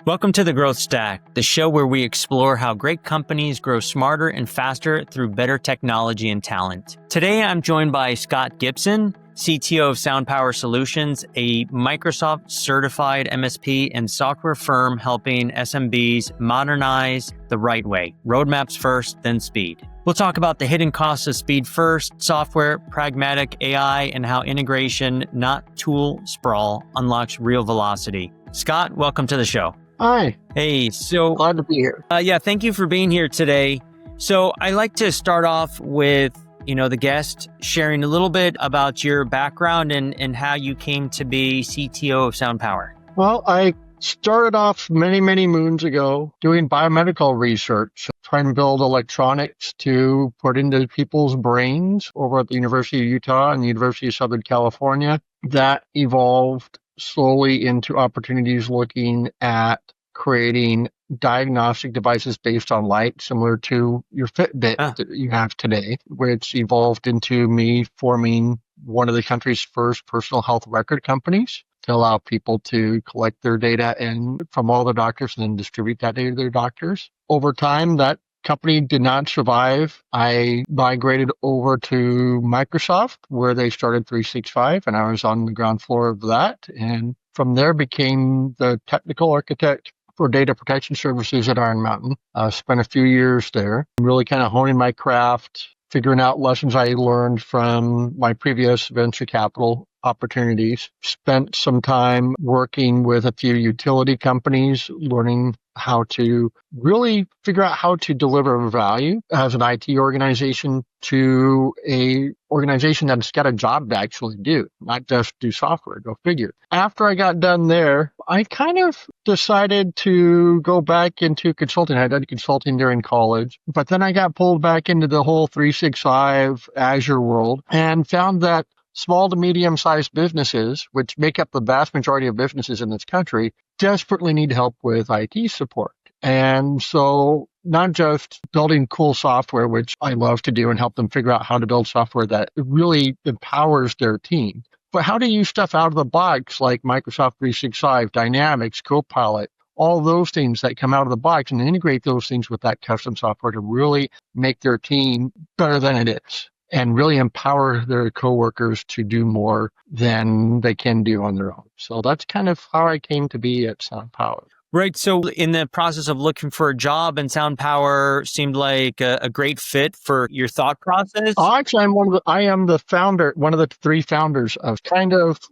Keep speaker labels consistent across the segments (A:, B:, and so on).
A: Welcome to the Growth Stack, the show where we explore how great companies grow smarter and faster through better technology and talent. Today, I'm joined by Scott Gibson, CTO of SoundPower Solutions, a Microsoft certified MSP and software firm helping SMBs modernize the right way. Roadmaps first, then speed. We'll talk about the hidden costs of speed first, software, pragmatic AI, and how integration, not tool sprawl, unlocks real velocity. Scott, welcome to the show.
B: Hi.
A: Hey, so
B: Glad to be here.
A: Thank you for being here today. So I like to start off with, the guest sharing a little bit about your background and how you came to be CTO of SoundPower.
B: Well, I started off many, many moons ago doing biomedical research, trying to build electronics to put into people's brains over at the University of Utah and the University of Southern California. That evolved slowly into opportunities looking at creating diagnostic devices based on light, similar to your Fitbit that you have today, which evolved into me forming one of the country's first personal health record companies to allow people to collect their data and from all the doctors and then distribute that data to their doctors. Over time, that company did not survive. I migrated over to Microsoft, where they started 365, and I was on the ground floor of that. And from there became the technical architect for data protection services at Iron Mountain. Spent a few years there, really kind of honing my craft, figuring out lessons I learned from my previous venture capital opportunities. Spent some time working with a few utility companies, learning how to really figure out how to deliver value as an IT organization to a organization that's got a job to actually do, not just do software, go figure. After I got done there, I kind of decided to go back into consulting. I did consulting during college, but then I got pulled back into the whole 365 Azure world and found that small to medium-sized businesses, which make up the vast majority of businesses in this country, desperately need help with IT support. And so not just building cool software, which I love to do and help them figure out how to build software that really empowers their team, but how to use stuff out of the box like Microsoft 365, Dynamics, Copilot, all those things that come out of the box and integrate those things with that custom software to really make their team better than it is and really empower their coworkers to do more than they can do on their own. So that's kind of how I came to be at SoundPower.
A: Right. So in the process of looking for a job, and SoundPower seemed like a great fit for your thought process.
B: Actually, I am the founder, one of the three founders of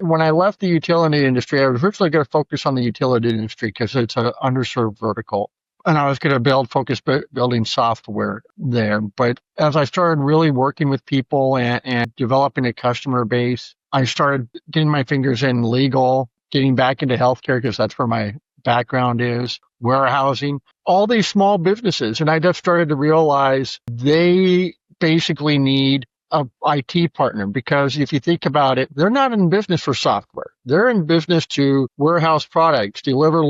B: when I left the utility industry, I was originally going to focus on the utility industry because it's an underserved vertical. And I was going to building software there. But as I started really working with people and developing a customer base, I started getting my fingers in legal, getting back into healthcare because that's where my background is, warehousing, all these small businesses. And I just started to realize they basically need a IT partner, because if you think about it, they're not in business for software. They're in business to warehouse products, deliver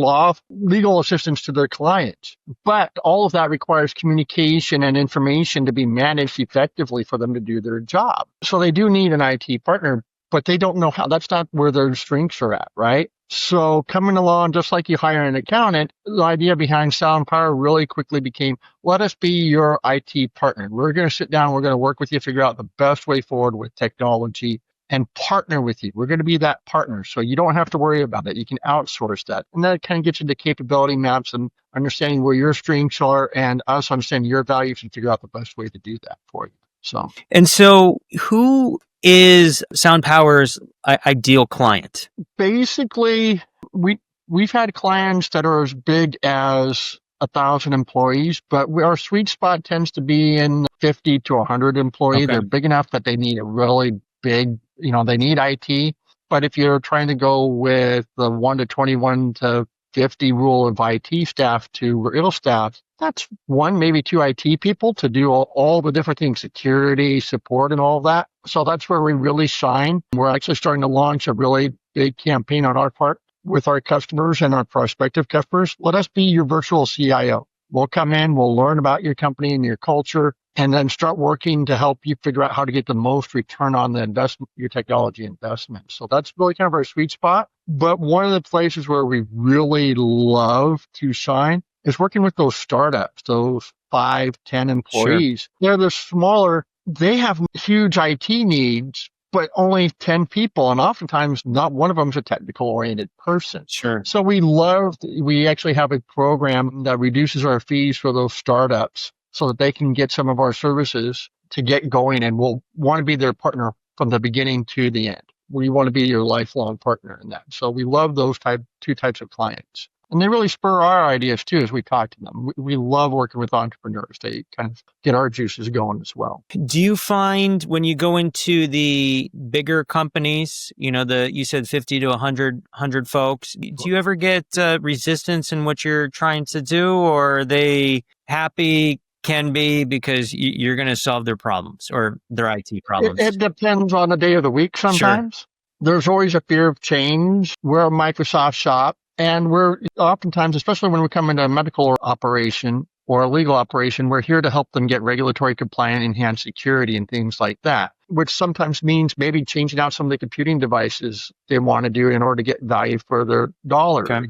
B: legal assistance to their clients. But all of that requires communication and information to be managed effectively for them to do their job. So they do need an IT partner, but they don't know how. That's not where their strengths are at, right? So coming along, just like you hire an accountant, the idea behind SoundPower really quickly became, let us be your IT partner. We're going to sit down, we're going to work with you, figure out the best way forward with technology and partner with you. We're going to be that partner. So you don't have to worry about it. You can outsource that. And that kind of gets into capability maps and understanding where your strengths are and us understanding your values and figure out the best way to do that for you.
A: So who is SoundPower's ideal client?
B: Basically, we've had clients that are as big as 1,000 employees, but our sweet spot tends to be in 50 to 100 employees. Okay. They're big enough that they need a really big, they need IT. But if you're trying to go with the 1 to 21 to 50 rule of IT staff to real staff, that's 1, maybe 2 IT people to do all the different things, security, support, and all that. So that's where we really shine. We're actually starting to launch a really big campaign on our part with our customers and our prospective customers. Let us be your virtual CIO. We'll come in, we'll learn about your company and your culture, and then start working to help you figure out how to get the most return on the investment, your technology investment. So that's really kind of our sweet spot. But one of the places where we really love to shine is working with those startups, those 5, 10
A: Sure.
B: employees. They're the smaller, they have huge IT needs, but only 10 people. And oftentimes not one of them is a technical oriented person.
A: Sure.
B: So we actually have a program that reduces our fees for those startups so that they can get some of our services to get going, and we'll want to be their partner from the beginning to the end. We want to be your lifelong partner in that. So we love those two types of clients. And they really spur our ideas too as we talk to them. We love working with entrepreneurs. They kind of get our juices going as well.
A: Do you find when you go into the bigger companies, you said 50 to 100 folks, do you ever get resistance in what you're trying to do, or are they happy? Can be because you're going to solve their problems or their IT problems?
B: It depends on the day of the week sometimes. Sure. There's always a fear of change. We're a Microsoft shop, and we're oftentimes, especially when we come into a medical operation or a legal operation, we're here to help them get regulatory compliant, enhanced security and things like that, which sometimes means maybe changing out some of the computing devices they want to do in order to get value for their dollar.
A: Okay.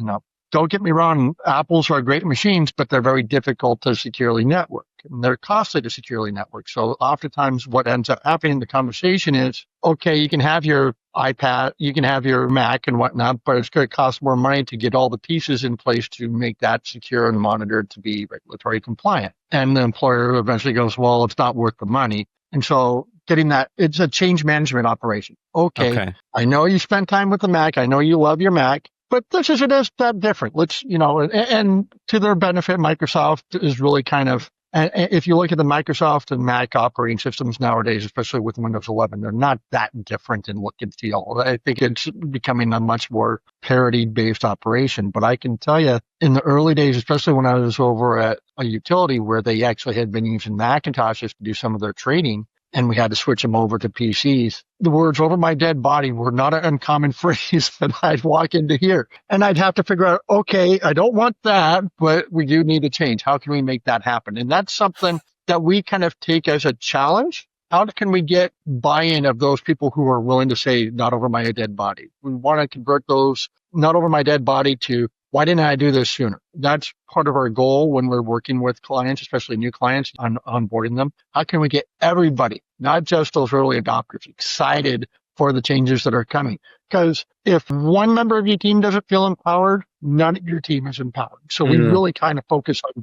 B: Don't get me wrong, Apples are great machines, but they're very difficult to securely network. And they're costly to securely network. So oftentimes what ends up happening in the conversation is, okay, you can have your iPad, you can have your Mac and whatnot, but it's going to cost more money to get all the pieces in place to make that secure and monitored to be regulatory compliant. And the employer eventually goes, well, it's not worth the money. And so getting that, it's a change management operation. Okay. I know you spent time with the Mac. I know you love your Mac. But this isn't that different. And to their benefit, Microsoft is really kind of, and if you look at the Microsoft and Mac operating systems nowadays, especially with Windows 11, they're not that different in look and feel. I think it's becoming a much more parity-based operation. But I can tell you, in the early days, especially when I was over at a utility where they actually had been using Macintoshes to do some of their trading, and we had to switch them over to PCs. The words "over my dead body" were not an uncommon phrase that I'd walk into here. And I'd have to figure out, okay, I don't want that, but we do need to change. How can we make that happen? And that's something that we kind of take as a challenge. How can we get buy-in of those people who are willing to say, not over my dead body? We want to convert those not over my dead body to, why didn't I do this sooner? That's part of our goal when we're working with clients, especially new clients, on onboarding them. How can we get everybody, not just those early adopters, excited for the changes that are coming? Because if one member of your team doesn't feel empowered, none of your team is empowered. So we really kind of focus on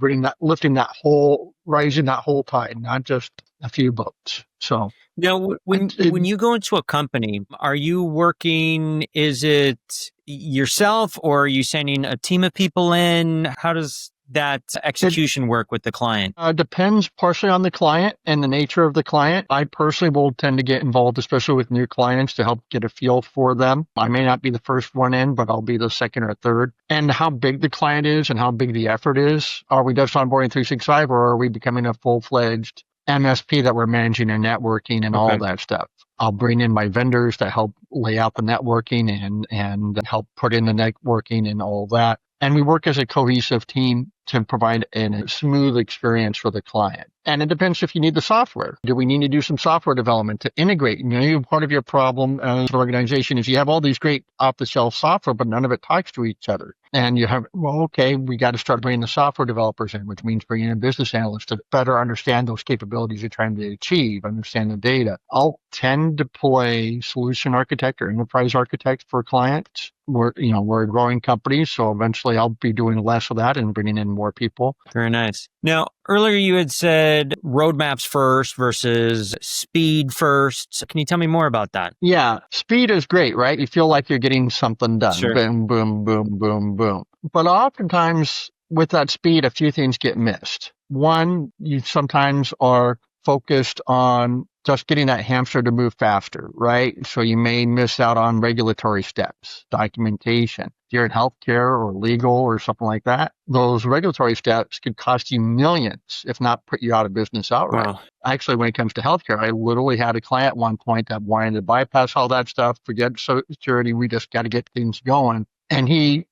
B: raising that whole tide, not just a few boats. So
A: now, when you go into a company, are you working, is it yourself or are you sending a team of people in? How does that execution work with the client?
B: Depends partially on the client and the nature of the client. I personally will tend to get involved, especially with new clients, to help get a feel for them. I may not be the first one in, but I'll be the second or third. And how big the client is and how big the effort is. Are we just onboarding 365 or are we becoming a full-fledged MSP that we're managing and networking and all that stuff? I'll bring in my vendors to help lay out the networking and help put in the networking and all that. And we work as a cohesive team to provide a smooth experience for the client. And it depends if you need the software. Do we need to do some software development to integrate? Part of your problem as an organization is you have all these great off-the-shelf software, but none of it talks to each other. And you have, we got to start bringing the software developers in, which means bringing in business analysts to better understand those capabilities you're trying to achieve, understand the data. I'll tend to play solution architect or enterprise architect for clients. We're a growing company, so eventually I'll be doing less of that and bringing in more people.
A: Very nice. Now, earlier you had said roadmaps first versus speed first. Can you tell me more about that?
B: Yeah, speed is great, right? You feel like you're getting something done.
A: Sure.
B: Boom, boom, boom, boom, boom. But oftentimes with that speed, a few things get missed. One, you sometimes are focused on just getting that hamster to move faster, right? So you may miss out on regulatory steps, documentation. If you're in healthcare or legal or something like that, those regulatory steps could cost you millions, if not put you out of business outright.
A: Wow.
B: Actually, when it comes to healthcare, I literally had a client at one point that wanted to bypass all that stuff, forget security. We just got to get things going. And he,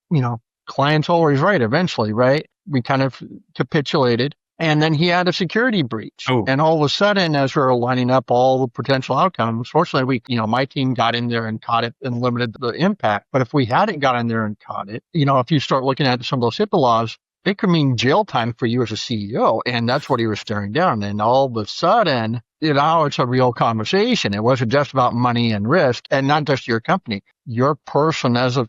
B: client's always right eventually, right? we kind of capitulated. And then he had a security breach.
A: Oh.
B: And all of a sudden, as we were lining up all the potential outcomes, fortunately, my team got in there and caught it and limited the impact. But if we hadn't got in there and caught it, if you start looking at some of those HIPAA laws, it could mean jail time for you as a CEO. And that's what he was staring down. And all of a sudden, it's a real conversation. It wasn't just about money and risk, and not just your company. Your person as a,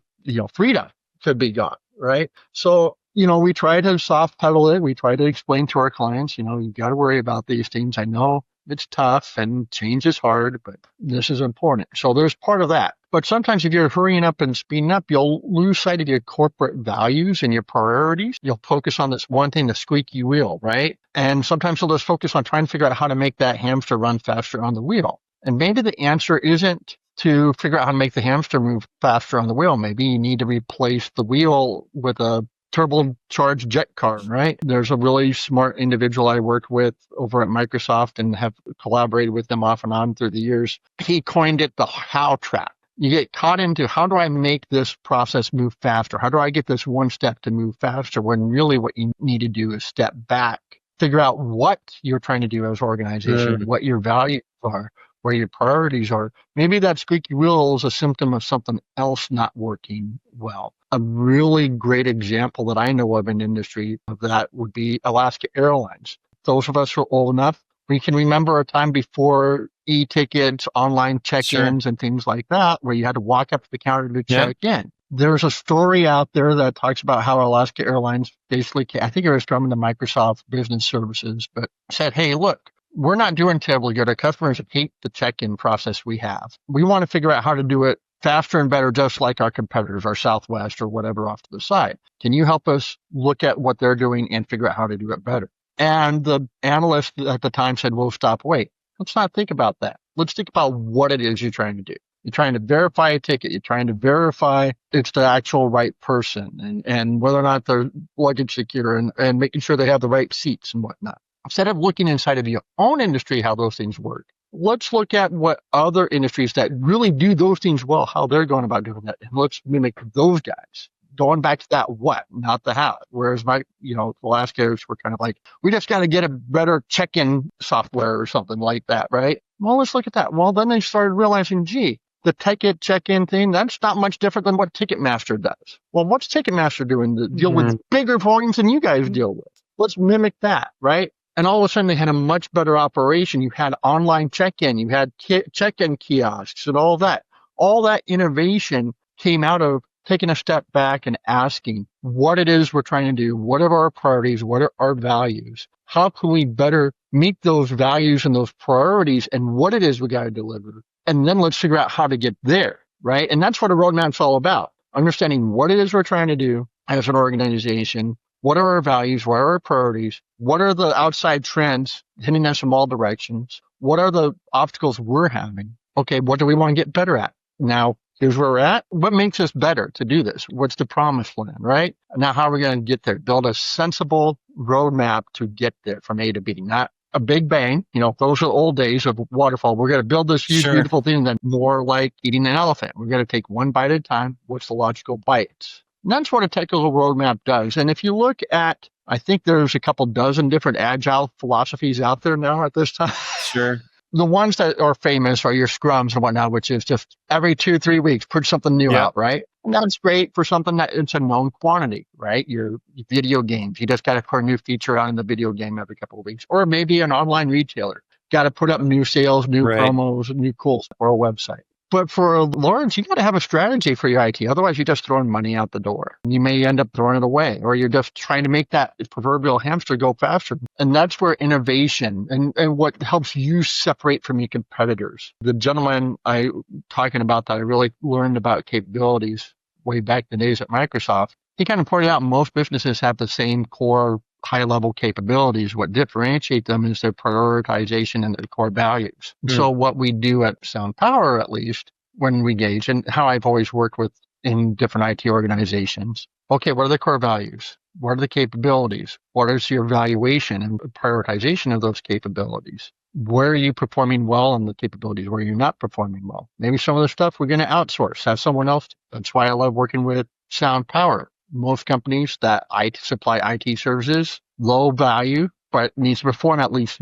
B: freedom could be gone, right? So, we try to soft pedal it. We try to explain to our clients, you got to worry about these things. I know it's tough and change is hard, but this is important. So there's part of that. But sometimes if you're hurrying up and speeding up, you'll lose sight of your corporate values and your priorities. You'll focus on this one thing, the squeaky wheel, right? And sometimes you'll just focus on trying to figure out how to make that hamster run faster on the wheel. And maybe the answer isn't to figure out how to make the hamster move faster on the wheel. Maybe you need to replace the wheel with a turbocharged jet car, right? There's a really smart individual I worked with over at Microsoft and have collaborated with them off and on through the years. He coined it the how trap. You get caught into, how do I make this process move faster? How do I get this one step to move faster? When really what you need to do is step back, figure out what you're trying to do as an organization, what your values are, where your priorities are. Maybe that squeaky wheel is a symptom of something else not working well. A really great example that I know of in industry of that would be Alaska Airlines. Those of us who are old enough, we can remember a time before e-tickets, online check-ins, and things like that, where you had to walk up to the counter to check in. There's a story out there that talks about how Alaska Airlines basically, I think it was from the Microsoft Business Services, but said, hey, look, we're not doing terribly good. Our customers hate the check-in process we have. We want to figure out how to do it faster and better, just like our competitors, our Southwest or whatever off to the side. Can you help us look at what they're doing and figure out how to do it better? And the analyst at the time said, well, wait. Let's not think about that. Let's think about what it is you're trying to do. You're trying to verify a ticket. You're trying to verify it's the actual right person and whether or not their luggage secure and making sure they have the right seats and whatnot. Instead of looking inside of your own industry, how those things work, let's look at what other industries that really do those things well, how they're going about doing that. And let's mimic those guys. Going back to that what, not the how. Whereas the last guys were kind of like, we just got to get a better check-in software or something like that, right? Well, let's look at that. Well, then they started realizing, the ticket check-in thing, that's not much different than what Ticketmaster does. Well, what's Ticketmaster doing to deal with bigger volumes than you guys deal with? Let's mimic that, right? And all of a sudden, they had a much better operation. You had online check-in. You had check-in kiosks and all that. All that innovation came out of taking a step back and asking what it is we're trying to do. What are our priorities? What are our values? How can we better meet those values and those priorities and what it is we got to deliver? And then let's figure out how to get there, right? And that's what a roadmap's all about. Understanding what it is we're trying to do as an organization. What are our values? What are our priorities? What are the outside trends hitting us from all directions? What are the obstacles we're having? Okay, what do we want to get better at? Now, here's where we're at. What makes us better to do this? What's the promised land, right? Now, how are we going to get there? Build a sensible roadmap to get there from A to B, not a big bang. Those are the old days of waterfall. We're going to build this huge, beautiful thing that's more like eating an elephant. We're going to take one bite at a time. What's the logical bites? And that's what a technical roadmap does. And if you look at, I think there's a couple dozen different agile philosophies out there now at this time. The ones that are famous are your scrums and whatnot, which is just every 2-3 weeks, put something new out, right? And that's great for something that it's a known quantity, right? Your video games, you just got to put a new feature out in the video game every couple of weeks. Or maybe an online retailer, got to put up new sales, new promos, new cool stuff for a website. But for Lawrence, you got to have a strategy for your IT. Otherwise, you're just throwing money out the door. You may end up throwing it away, or you're just trying to make that proverbial hamster go faster. And that's where innovation and what helps you separate from your competitors. The gentleman talking about that, I really learned about capabilities way back in the days at Microsoft. He kind of pointed out most businesses have the same core high-level capabilities. What differentiate them is their prioritization and their core values. So what we do at SoundPower, at least, when we engage, and how I've always worked with in different IT organizations, okay, what are the core values? What are the capabilities? What is your evaluation and prioritization of those capabilities? Where are you performing well on the capabilities? Where you're not performing well? Maybe some of the stuff we're going to outsource, have someone else. That's why I love working with SoundPower. most companies that supply IT services, low value, but needs to perform at least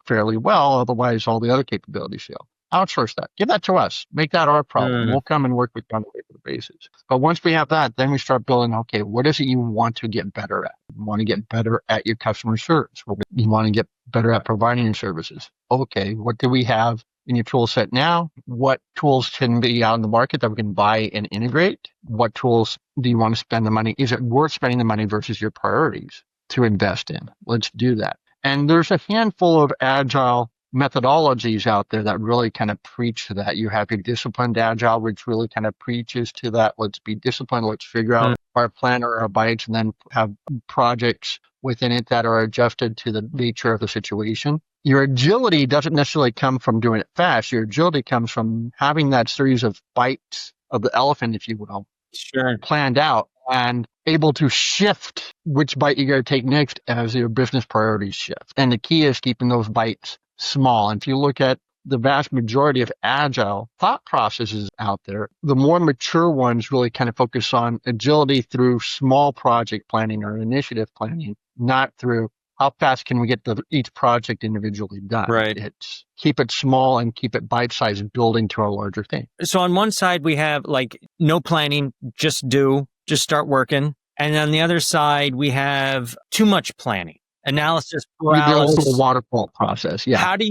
B: fairly well. Otherwise, all the other capabilities fail. Outsource that. Give that to us. Make that our problem. We'll come and work with you on a regular basis. But once we have that, then we start building, okay, what is it you want to get better at? You want to get better at your customer service. You want to get better at providing your services. Okay, what do we have in your tool set now? What tools can be out in the market that we can buy and integrate? What tools do you want to spend the money? Is it worth spending the money versus your priorities to invest in? Let's do that. And there's a handful of agile methodologies out there that really kind of preach to that. You have your disciplined agile, which really kind of preaches to that. Let's be disciplined. Let's figure out our plan or our bites, and then have projects within it that are adjusted to the nature of the situation. Your agility doesn't necessarily come from doing it fast. Your agility comes from having that series of bites of the elephant, if you will, planned out and able to shift which bite you got to take next as your business priorities shift. And the key is keeping those bites small. And if you look at the vast majority of agile thought processes out there, the more mature ones really kind of focus on agility through small project planning or initiative planning, not through how fast can we get each project individually done.
A: Right.
B: It's keep it small and keep it bite-sized, building to a larger thing.
A: So on one side, we have like no planning, just start working. And on the other side, we have too much planning. Analysis paralysis.
B: The waterfall process. Yeah.
A: How do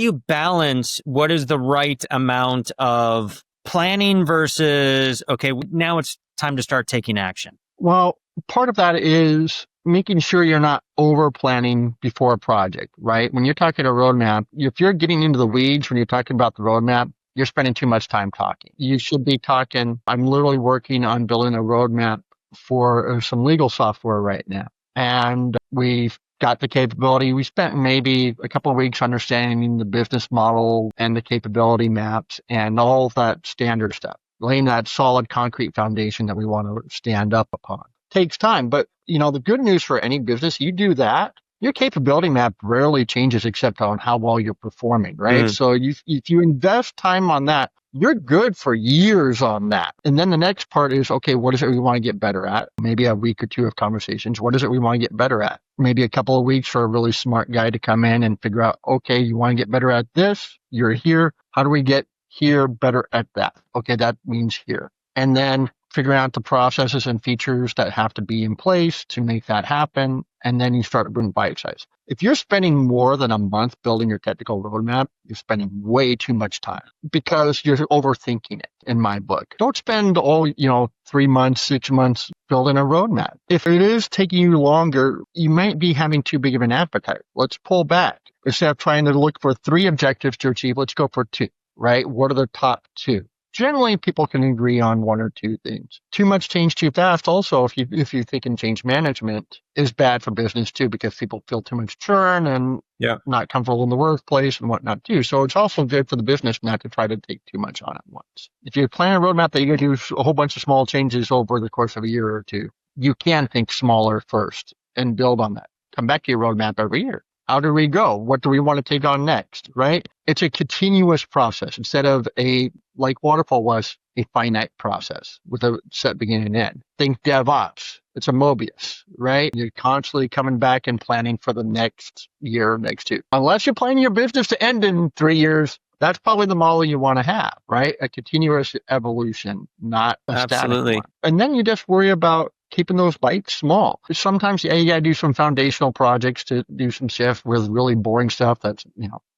A: you balance what is the right amount of planning versus, okay, now it's time to start taking action?
B: Well, part of that is making sure you're not over planning before a project, right? When you're talking a roadmap, if you're getting into the weeds when you're talking about the roadmap, you're spending too much time talking. You should be talking, I'm literally working on building a roadmap for some legal software right now. And we've got the capability. We spent maybe a couple of weeks understanding the business model and the capability maps and all of that standard stuff, laying that solid concrete foundation that we want to stand up upon. Takes time, but the good news for any business, you do that, your capability map rarely changes except on how well you're performing, right? So if you invest time on that, you're good for years on that. And then the next part is, okay, what is it we want to get better at? Maybe a week or two of conversations. What is it we want to get better at? Maybe a couple of weeks for a really smart guy to come in and figure out, okay, you want to get better at this? You're here. How do we get here better at that? Okay, that means here. And then figuring out the processes and features that have to be in place to make that happen. And then you start doing bite size. If you're spending more than a month building your technical roadmap, you're spending way too much time because you're overthinking it, in my book. Don't spend all, 3 months, 6 months building a roadmap. If it is taking you longer, you might be having too big of an appetite. Let's pull back. Instead of trying to look for 3 objectives to achieve, let's go for 2, right? What are the top 2? Generally, people can agree on 1 or 2 things. Too much change too fast. Also, if you think in change management is bad for business too, because people feel too much churn and not comfortable in the workplace and whatnot too. So it's also good for the business not to try to take too much on at once. If you plan a roadmap that you're going to do a whole bunch of small changes over the course of a year or 2, you can think smaller first and build on that. Come back to your roadmap every year. How do we go? What do we want to take on next, right? It's a continuous process instead of like waterfall was, a finite process with a set beginning and end. Think DevOps. It's a Mobius, right? You're constantly coming back and planning for the next year, next 2. Unless you're planning your business to end in 3 years, that's probably the model you want to have, right? A continuous evolution, not a static one. And then you just worry about keeping those bites small. Sometimes you got to do some foundational projects to do some shift with really boring stuff. That's,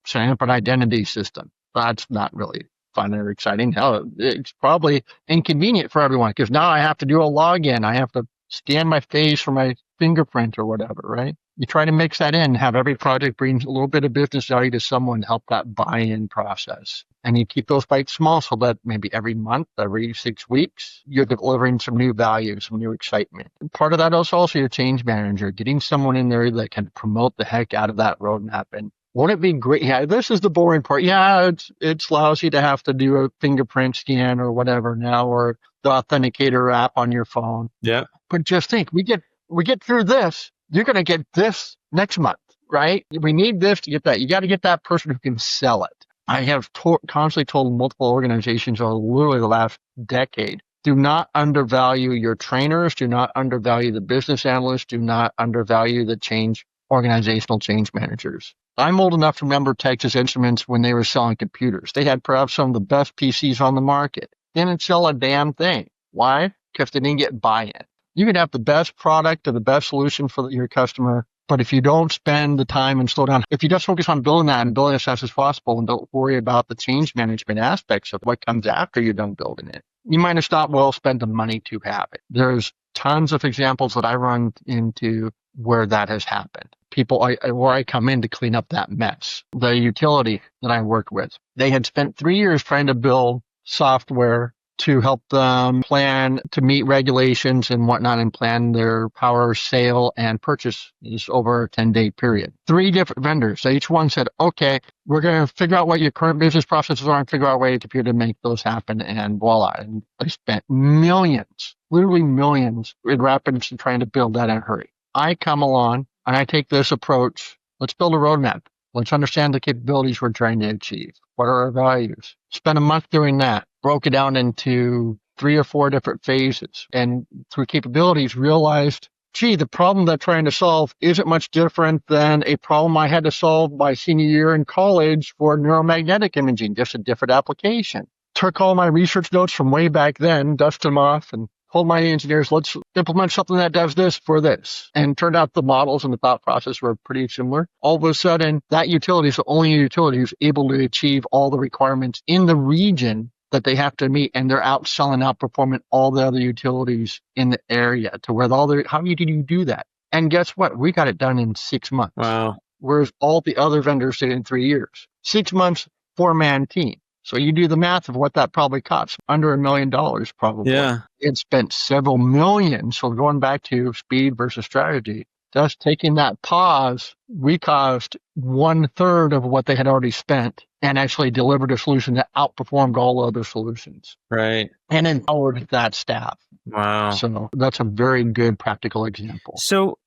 B: setting up an identity system. That's not really fun or exciting. Hell, it's probably inconvenient for everyone because now I have to do a login. I have to scan my face for my fingerprint or whatever, right? You try to mix that in, have every project bring a little bit of business value to someone, help that buy-in process. And you keep those bites small so that maybe every month, every 6 weeks, you're delivering some new value, some new excitement. And part of that is also your change manager, getting someone in there that can promote the heck out of that roadmap. And won't it be great? Yeah, this is the boring part. Yeah, it's lousy to have to do a fingerprint scan or whatever now, or the authenticator app on your phone.
A: Yeah.
B: But just think, we get through this. You're going to get this next month, right? We need this to get that. You got to get that person who can sell it. I have constantly told multiple organizations over literally the last decade, Do not undervalue your trainers. Do not undervalue the business analysts. Do not undervalue the organizational change managers. I'm old enough to remember Texas Instruments when they were selling computers. They had perhaps some of the best PCs on the market. They didn't sell a damn thing. Why? Because they didn't get buy-in. You can have the best product or the best solution for your customer, but if you don't spend the time and slow down, if you just focus on building that and building it as fast as possible and don't worry about the change management aspects of what comes after you're done building it, you might have not well spent the money to have it. There's tons of examples that I run into where that has happened. Where I come in to clean up that mess. The utility that I worked with, they had spent 3 years trying to build software to help them plan to meet regulations and whatnot and plan their power sale and purchase over a 10-day period. 3 different vendors. Each one said, okay, we're going to figure out what your current business processes are and figure out a way to make those happen, and voila. And they spent millions, literally millions, in rapidly trying to build that in a hurry. I come along and I take this approach. Let's build a roadmap. Let's understand the capabilities we're trying to achieve. What are our values? Spend a month doing that. Broke it down into 3 or 4 different phases. And through capabilities, realized, the problem they're trying to solve isn't much different than a problem I had to solve my senior year in college for neuromagnetic imaging, just a different application. Took all my research notes from way back then, dusted them off, and told my engineers, let's implement something that does this for this. And turned out the models and the thought process were pretty similar. All of a sudden, that utility is the only utility who's able to achieve all the requirements in the region that they have to meet, and they're outperforming all the other utilities in the area to where how did you do that? And guess what? We got it done in 6 months.
A: Wow.
B: Whereas all the other vendors did it in 3 years. 6 months, 4-man team. So you do the math of what that probably costs. Under $1 million, probably.
A: Yeah.
B: It spent several million. So going back to speed versus strategy, just taking that pause, we cost 1/3 of what they had already spent and actually delivered a solution that outperformed all other solutions.
A: Right.
B: And empowered that staff.
A: Wow.
B: So that's a very good practical example.
A: So,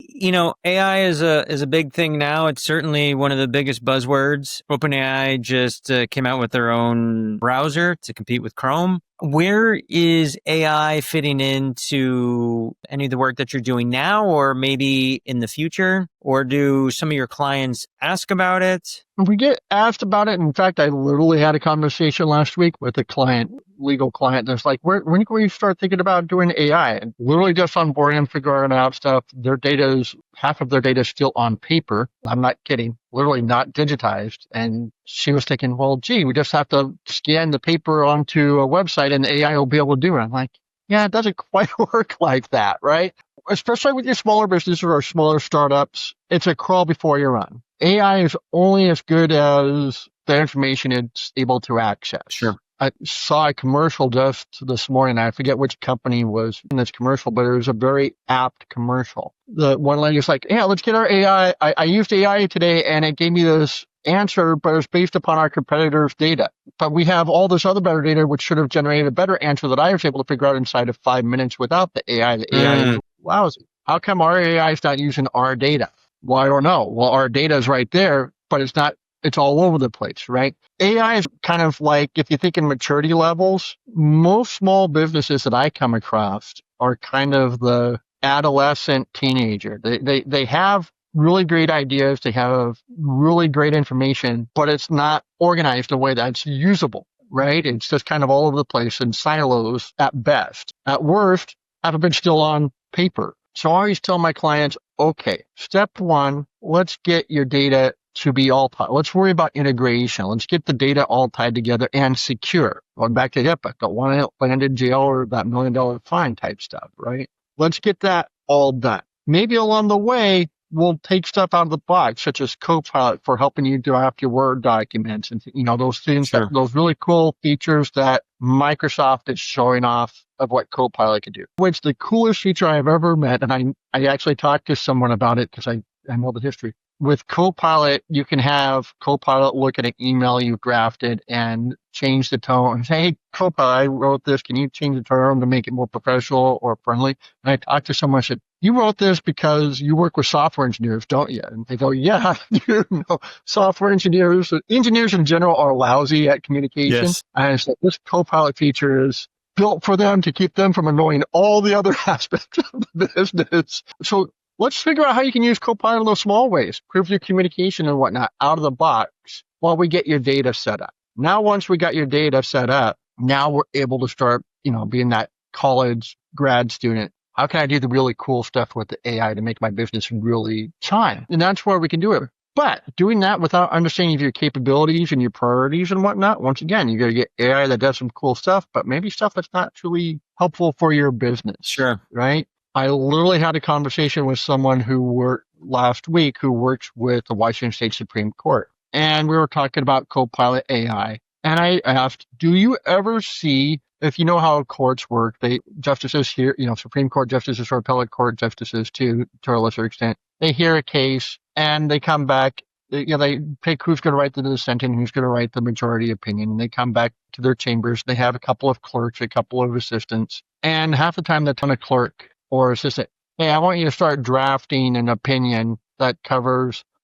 A: AI is a big thing now. It's certainly one of the biggest buzzwords. OpenAI just came out with their own browser to compete with Chrome. Where is AI fitting into any of the work that you're doing now, or maybe in the future? Or do some of your clients ask about it?
B: We get asked about it. In fact, I literally had a conversation last week with a legal client that's like, when can we start thinking about doing AI? And literally just onboarding them, figuring out stuff. Half of their data is still on paper. I'm not kidding. Literally not digitized. And she was thinking, well, we just have to scan the paper onto a website and the AI will be able to do it. I'm like, yeah, it doesn't quite work like that, right? Especially with your smaller businesses or smaller startups, it's a crawl before you run. AI is only as good as the information it's able to access.
A: Sure.
B: I saw a commercial just this morning. I forget which company was in this commercial, but it was a very apt commercial. The one lady was like, yeah, let's get our AI. I used AI today and it gave me this answer, but it's based upon our competitors' data. But we have all this other better data, which should have generated a better answer that I was able to figure out inside of 5 minutes without the AI. The AI is lousy. How come our AI is not using our data? Well, I don't know. Well, our data is right there, but it's not. It's all over the place, right? AI is kind of like, if you think in maturity levels, most small businesses that I come across are kind of the adolescent teenager. They have really great ideas. They have really great information, but it's not organized in a way that's usable, right? It's just kind of all over the place in silos at best. At worst, half of it's still on paper. So I always tell my clients, okay, step 1, let's get your data to be all tied. Let's worry about integration. Let's get the data all tied together and secure. Going back to HIPAA, don't want to land in jail or that $1 million fine type stuff, right? Let's get that all done. Maybe along the way, we'll take stuff out of the box, such as Copilot for helping you draft your Word documents and, those things,
A: Sure.
B: those really cool features that Microsoft is showing off of what Copilot can do. Which the coolest feature I've ever met, and I actually talked to someone about it because I know the history. With Copilot, you can have Copilot look at an email you've drafted and change the tone and say, hey, Copilot, I wrote this. Can you change the tone to make it more professional or friendly? And I talked to someone, I said, you wrote this because you work with software engineers, don't you? And they go, yeah, I do. No, software engineers in general are lousy at communication.
A: Yes.
B: And I said, this Copilot feature is built for them to keep them from annoying all the other aspects of the business. So let's figure out how you can use Copilot in those small ways, improve your communication and whatnot out of the box while we get your data set up. Now, once we got your data set up, now we're able to start, being that college grad student. How can I do the really cool stuff with the AI to make my business really shine? And that's where we can do it. But doing that without understanding your capabilities and your priorities and whatnot, once again, you got to get AI that does some cool stuff, but maybe stuff that's not truly helpful for your business.
A: Sure.
B: Right? I literally had a conversation with someone who worked last week who works with the Washington State Supreme Court. And we were talking about Copilot AI. And I asked, do you ever see, if you know how courts work, justices here, Supreme Court justices or appellate court justices too, to a lesser extent, they hear a case and they come back, they pick who's going to write the dissent and who's going to write the majority opinion. And they come back to their chambers. They have a couple of clerks, a couple of assistants. And half the time they tell a clerk or assistant, hey, I want you to start drafting an opinion that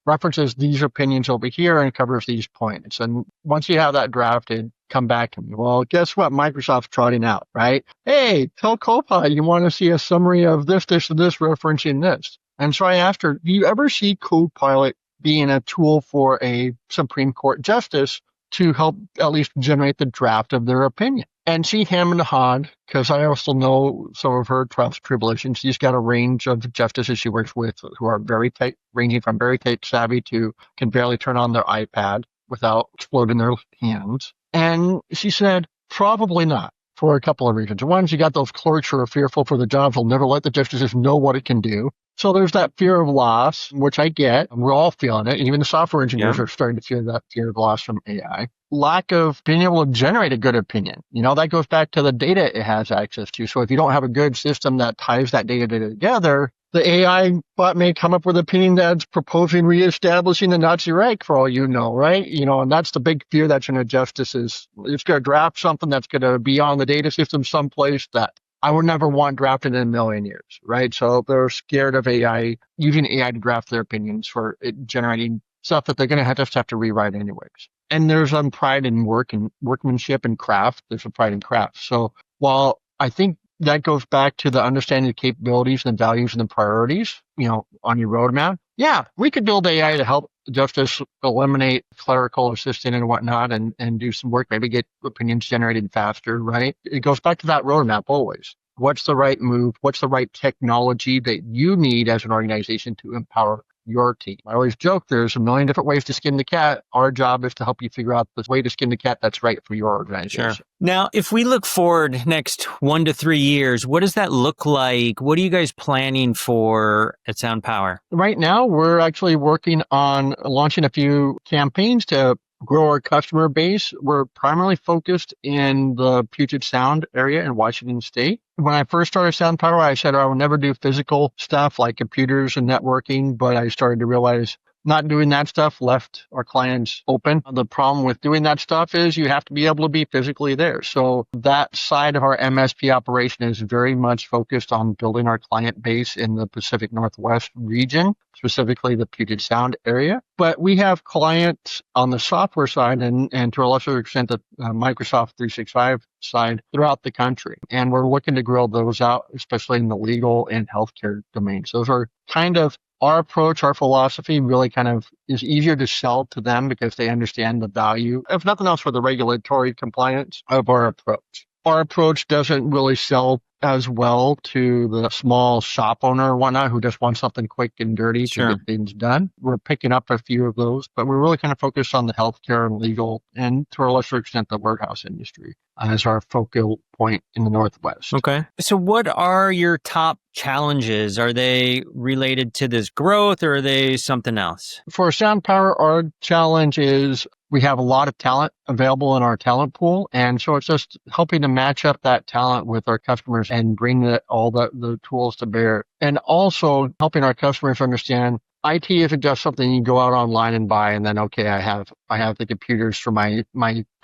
B: references these opinions over here and covers these points. And once you have that drafted, come back to me. Well, guess what? Microsoft's trotting out, right? Hey, tell Copilot you want to see a summary of this, and this, referencing this. And so I asked her, do you ever see Copilot being a tool for a Supreme Court justice to help at least generate the draft of their opinion? And she hemmed and hawed, because I also know some of her trials and tribulations. She's got a range of justices she works with who are very tech, ranging from very tech savvy to can barely turn on their iPad without exploding their hands. And she said, probably not, for a couple of reasons. One, you got those clerks who are fearful for the jobs. They'll never let the justices know what it can do. So there's that fear of loss, which I get. We're all feeling it. Even the software engineers are starting to feel that fear of loss from AI. Lack of being able to generate a good opinion. That goes back to the data it has access to. So if you don't have a good system that ties that data together, the AI bot may come up with an opinion that's proposing reestablishing the Nazi Reich for all you know, right? And that's the big fear that's in a justice is it's going to draft something that's going to be on the data system someplace that I would never want drafted in a million years, right? So they're scared of AI, using AI to draft their opinions for it generating stuff that they're going to have to rewrite anyways. And there's pride in work and workmanship and craft. There's a pride in craft. So while I think that goes back to the understanding the capabilities and the values and the priorities, on your roadmap. Yeah, we could build AI to help justice eliminate clerical assistant and whatnot and do some work, maybe get opinions generated faster, right? It goes back to that roadmap always. What's the right move? What's the right technology that you need as an organization to empower your team? I always joke there's a million different ways to skin the cat. Our job is to help you figure out the way to skin the cat that's right for your organization.
A: Sure. Now, if we look forward next 1 to 3 years, what does that look like? What are you guys planning for at SoundPower?
B: Right now, we're actually working on launching a few campaigns to grow our customer base. We're primarily focused in the Puget Sound area in Washington State. When I first started SoundPower, I said I would never do physical stuff like computers and networking, but I started to realize not doing that stuff left our clients open. The problem with doing that stuff is you have to be able to be physically there. So that side of our MSP operation is very much focused on building our client base in the Pacific Northwest region, specifically the Puget Sound area. But we have clients on the software side and to a lesser extent, the Microsoft 365 side throughout the country. And we're looking to grow those out, especially in the legal and healthcare domains. Those are kind of our approach, our philosophy really kind of is easier to sell to them because they understand the value, if nothing else, for the regulatory compliance of our approach. Our approach doesn't really sell as well to the small shop owner or whatnot who just wants something quick and dirty to get things done. We're picking up a few of those, but we're really kind of focused on the healthcare and legal and to a lesser extent the warehouse industry as our focal point in the Northwest.
A: Okay. So what are your top challenges? Are they related to this growth or are they something else?
B: For SoundPower, our challenge is we have a lot of talent available in our talent pool. And so it's just helping to match up that talent with our customers and bring all the tools to bear. And also helping our customers understand IT isn't just something you go out online and buy and then, okay, I have the computers for my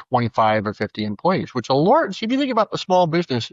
B: 25 or 50 employees, which a lot, if you think about the small business,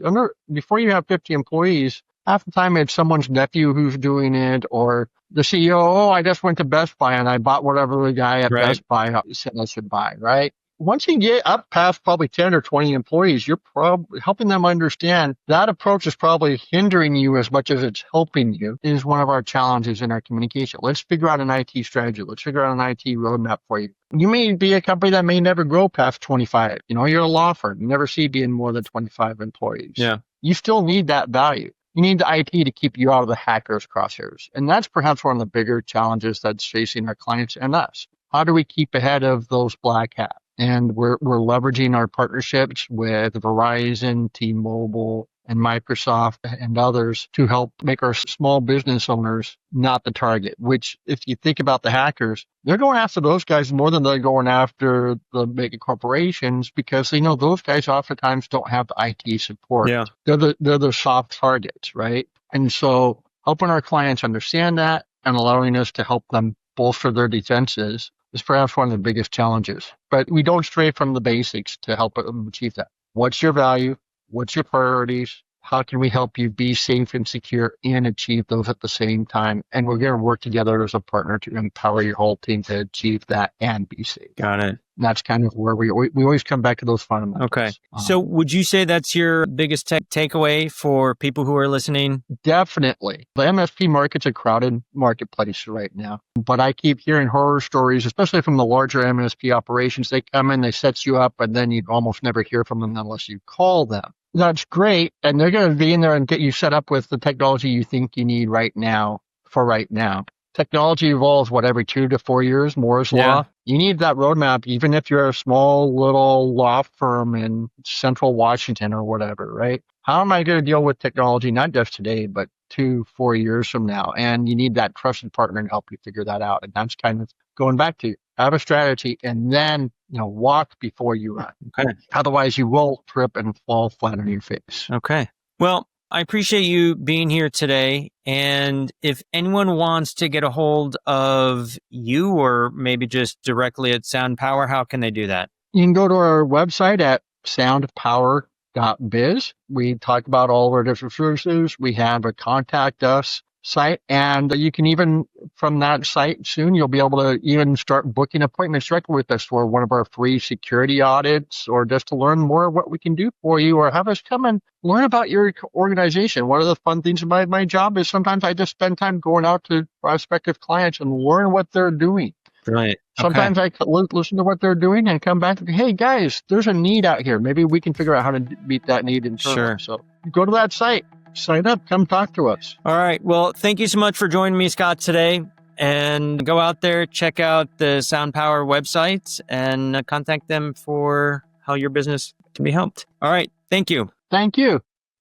B: before you have 50 employees, half the time it's someone's nephew who's doing it or the CEO, I just went to Best Buy and I bought whatever the guy at Best Buy said I should buy, right? once you get up past probably 10 or 20 employees, you're probably helping them understand that approach is probably hindering you as much as it's helping you is one of our challenges in our communication. Let's figure out an IT strategy. Let's figure out an IT roadmap for you. You may be a company that may never grow past 25. You're a law firm. You never see being more than 25 employees.
A: Yeah.
B: You still need that value. You need the IT to keep you out of the hackers' crosshairs. And that's perhaps one of the bigger challenges that's facing our clients and us. How do we keep ahead of those black hats? And we're leveraging our partnerships with Verizon, T-Mobile, and Microsoft and others to help make our small business owners not the target, which if you think about the hackers, they're going after those guys more than they're going after the mega corporations because they know those guys oftentimes don't have the IT support.
A: Yeah.
B: They're the soft targets, right? And so helping our clients understand that and allowing us to help them bolster their defenses is perhaps one of the biggest challenges. But we don't stray from the basics to help them achieve that. What's your value? What's your priorities? How can we help you be safe and secure and achieve those at the same time? And we're going to work together as a partner to empower your whole team to achieve that and be safe.
A: Got it.
B: And that's kind of where we always come back to those fundamentals.
A: Okay. So would you say that's your biggest takeaway for people who are listening?
B: Definitely. The MSP market's a crowded marketplace right now. But I keep hearing horror stories, especially from the larger MSP operations. They come in, they set you up, and then you almost never hear from them unless you call them. That's great. And they're going to be in there and get you set up with the technology you think you need right now for right now. Technology evolves, every 2 to 4 years, Moore's Law. You need that roadmap, even if you're a small little law firm in central Washington or whatever, right? How am I going to deal with technology, not just today, but 2-4 years from now? And you need that trusted partner to help you figure that out. And that's kind of going back to have a strategy and then, walk before you run.
A: Okay.
B: Otherwise, you will trip and fall flat on your face.
A: Okay. Well, I appreciate you being here today. And if anyone wants to get a hold of you or maybe just directly at SoundPower, how can they do that?
B: You can go to our website at soundpower.biz. We talk about all of our different services. We have a contact us site, and you can even from that site soon you'll be able to even start booking appointments directly with us for one of our free security audits or just to learn more of what we can do for you or have us come and learn about your organization. One of the fun things about my job is sometimes I just spend time going out to prospective clients and learn what they're doing.
A: Right.
B: Sometimes I listen to what they're doing and come back and hey guys, there's a need out here. Maybe we can figure out how to meet that need internally.
A: Sure.
B: So go to that site. Sign up, come talk to us.
A: All right. Well, thank you so much for joining me, Scott, today. And go out there, check out the SoundPower website and contact them for how your business can be helped. All right. Thank you.
B: Thank you.